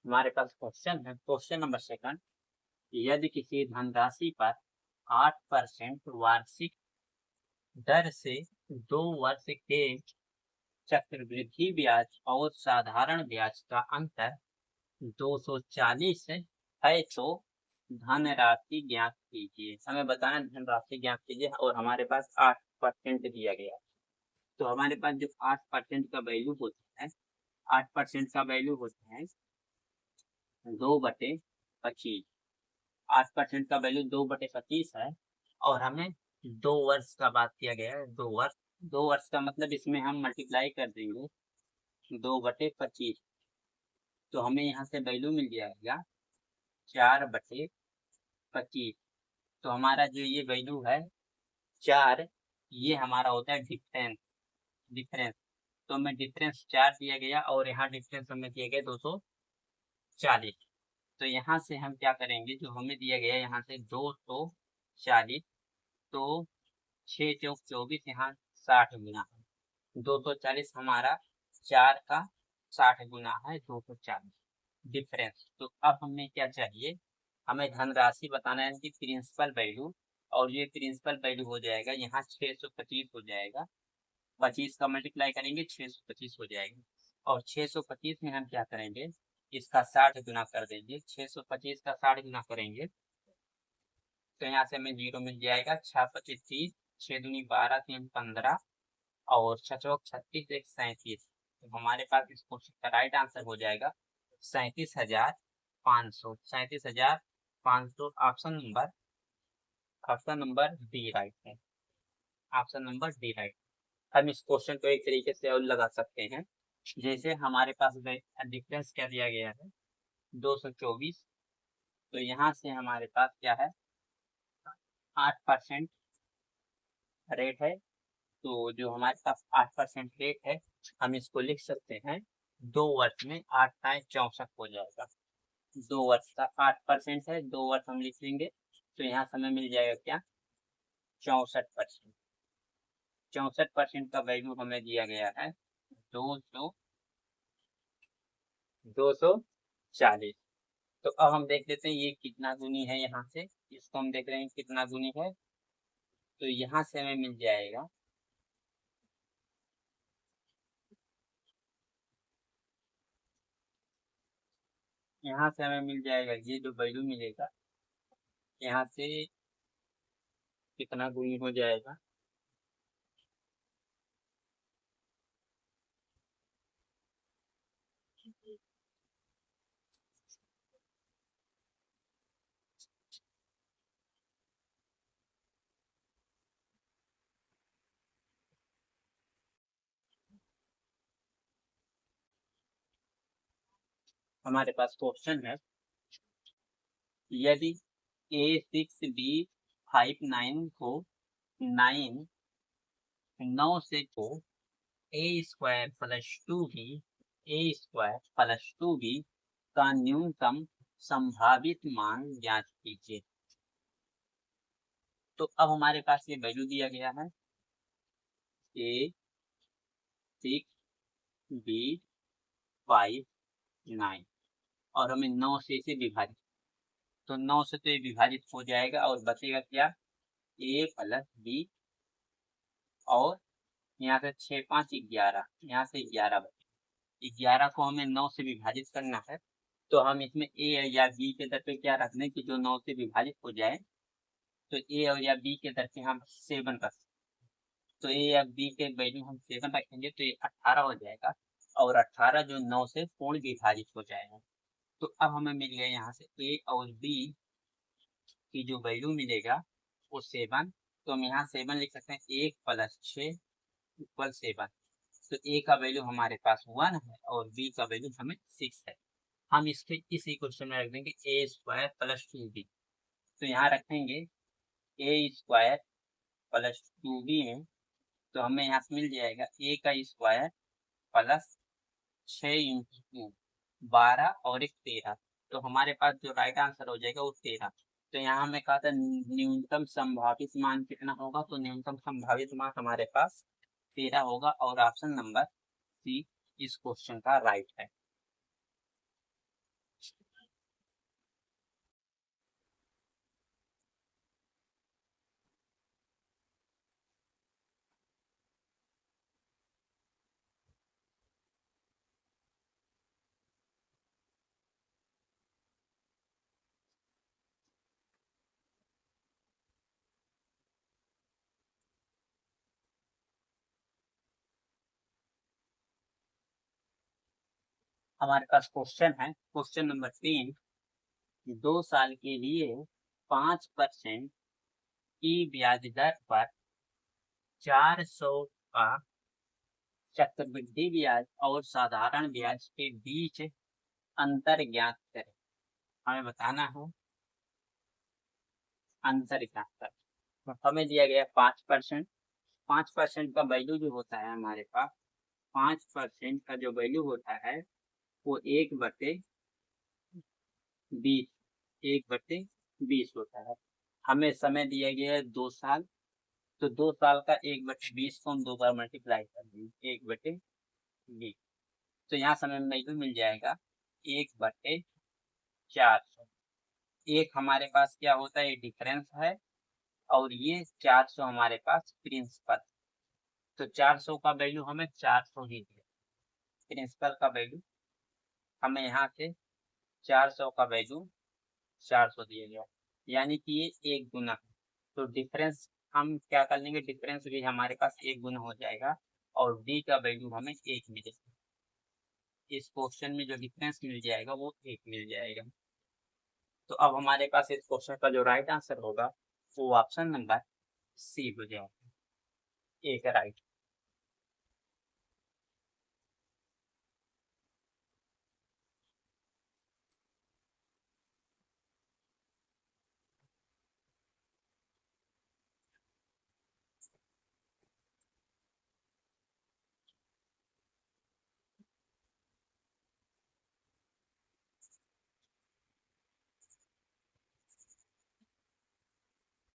हमारे पास क्वेश्चन है, question number second. यदि किसी धनराशि पर 8% वार्षिक दर से 2 वर्ष के चक्रवृद्धि ब्याज और साधारण ब्याज का अंतर 240 है तो धनराशि ज्ञात कीजिए। हमें बताना धनराशि ज्ञात कीजिए और हमारे पास 8% दिया गया। तो हमारे पास जो 8% का वैल्यू होता है, 8% का वैल्यू होता है 2/25। 8% का वैल्यू 2/25 है और हमें 2 वर्ष का बात किया गया है। 2 वर्ष, 2 वर्ष का मतलब इसमें हम मल्टीप्लाई कर देंगे 2/25, तो हमें यहाँ से वैल्यू मिल जाएगा 4/25। तो हमारा जो ये वैल्यू है 4, ये हमारा होता है डिफरेंस। डिफरेंस तो हमें डिफरेंस 4 दिया गया और यहाँ डिफरेंस हमें दिया गया 240। तो यहाँ से हम क्या करेंगे, जो हमें दिया गया यहाँ से 240, तो 6 चौक 24, यहाँ 60 गुना है 240, हमारा 4 का 60 गुना है 240 डिफरेंस। तो अब हमें क्या चाहिए, हमें धनराशि बताना है कि प्रिंसिपल वैल्यू, और ये प्रिंसिपल वैल्यू हो जाएगा यहाँ 625 हो जाएगा। 25 का मल्टीप्लाई करेंगे 625 हो जाएगा और 625 में हम क्या करेंगे, इसका 60 गुना कर देंगे। 625 का 60 गुना करेंगे तो यहाँ से हमें 0 मिल जाएगा। 6×25 30, 6×2 12, 3×15 और 6×4 36, 1 37। तो हमारे पास इस क्वेश्चन का राइट आंसर हो जाएगा 37,500। 37,500 ऑप्शन नंबर डी राइट है। Option number D right. हम इस क्वेश्चन को एक तरीके से और लगा सकते हैं। जैसे हमारे पास डिफरेंस क्या दिया गया है 224, तो यहाँ से हमारे पास क्या है 8% रेट है। तो जो हमारे पास 8% रेट है, हम इसको लिख सकते हैं 2 वर्ष में 8×64 हो जाएगा। 2 वर्ष का 8% है, 2 वर्ष हम लिख लेंगे तो यहाँ समय मिल जाएगा क्या 64%। 64% का वैल्यू हमें दिया गया है 240। तो अब हम देख लेते हैं ये कितना गुनी है। यहाँ से इसको हम देख रहे हैं कितना गुनी है, तो यहाँ से हमें मिल जाएगा ये जो वैल्यू मिलेगा यहाँ से कितना गुनी हो जाएगा, हमारे पास क्वेश्चन है। यदि A6B59 को 9 से को A² + 2B का न्यूनतम संभावित मान ज्ञात कीजिए। तो अब हमारे पास ये वैल्यू दिया गया है A6B59 और हमें 9 से इसे विभाजित, तो 9 से तो ये विभाजित हो जाएगा और बचेगा क्या A+B, और यहाँ से 6×5 = 11, यहाँ से 11 बचे। 11 को हमें 9 से विभाजित करना है, तो हम इसमें ए या बी के दर पे क्या रख दें कि जो 9 से विभाजित हो जाए, तो ए और या बी के दर पे हम 7 रख सकते। तो ए या बी के वैल्यू हम 7 रखेंगे तो ये 18 हो जाएगा और 18 जो 9 से पूर्ण विभाजित हो जाएगा। तो अब हमें मिल गया यहाँ से ए और बी की जो वैल्यू मिलेगा वो 7। तो हम यहाँ 7 लिख सकते हैं, 1+6 = 7। तो ए का वैल्यू हमारे पास 1 है और बी का वैल्यू हमें 6 है। हम इसके इस इक्वेशन में रख देंगे A² + 2B। तो यहाँ रखेंगे A² + 2B में, तो हमें यहाँ से मिल जाएगा A का स्क्वायर प्लस 6 × 2 12 और 1 13। तो हमारे पास जो राइट आंसर हो जाएगा वो 13। तो यहाँ हमें कहा था न्यूनतम संभावित मान कितना होगा, तो न्यूनतम संभावित मान हमारे पास 13 होगा और ऑप्शन नंबर सी इस क्वेश्चन का राइट है। हमारे पास क्वेश्चन है, क्वेश्चन नंबर 3, 2 साल के लिए 5% की ब्याज दर पर 400 का चक्रवृद्धि ब्याज और साधारण ब्याज के बीच अंतर ज्ञात करें। हमें बताना है अंतर ज्ञात करें। हमें दिया गया 5%। 5% का वैल्यू जो होता है हमारे पास, 5% का जो वैल्यू होता है वो 1/20, 1/20 होता है। हमें समय दिया गया है 2 साल, तो 2 साल का 1/20 को हम 2 बार मल्टीप्लाई कर देंगे, 1/20। तो यहाँ समय में वैल्यू मिल जाएगा 1/400। एक हमारे पास क्या होता है, ये डिफरेंस है, और ये 400 हमारे पास प्रिंसिपल। तो 400 का वैल्यू हमें 400 ही दिया, प्रिंसिपल का वैल्यू हमें यहाँ से 400 का वैल्यू 400 दिया गया, यानी कि ये 1 गुना है। तो डिफरेंस हम क्या कर लेंगे, डिफरेंस भी हमारे पास 1 गुना हो जाएगा और डी का वैल्यू हमें 1 मिलेगा। इस क्वेश्चन में जो डिफरेंस मिल जाएगा वो 1 मिल जाएगा। तो अब हमारे पास इस क्वेश्चन का जो राइट आंसर होगा वो ऑप्शन नंबर सी हो जाएगा, एक राइट।